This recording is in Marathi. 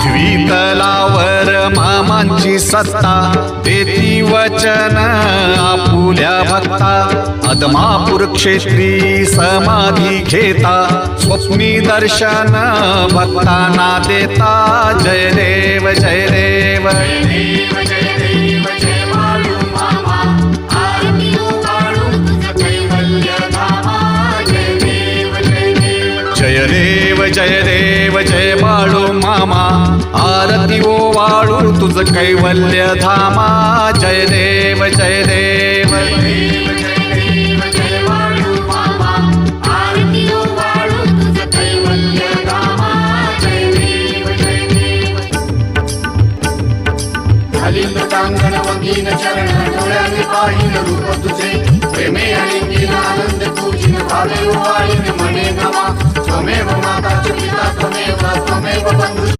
पृथ्वी तलावर मामांची सत्ता देती वचन आपुल्या भक्ता अदमापूर क्षेत्री समाधी घेता स्वप्नी दर्शन भक्तांना देता जय देव जय देव जय देव जय देव जय बाळू मामा आरती ओ वाळू तुझ कैवल्य धामा जय देव जय देव कांगण वंगीन चरण डोळ्याने पाहिन रूप तुझे प्रेमे अलिंगीन आनंद पूजिन भावे वाळीन मने नमा त्वमेव माता च पिता त्वमेव बंधु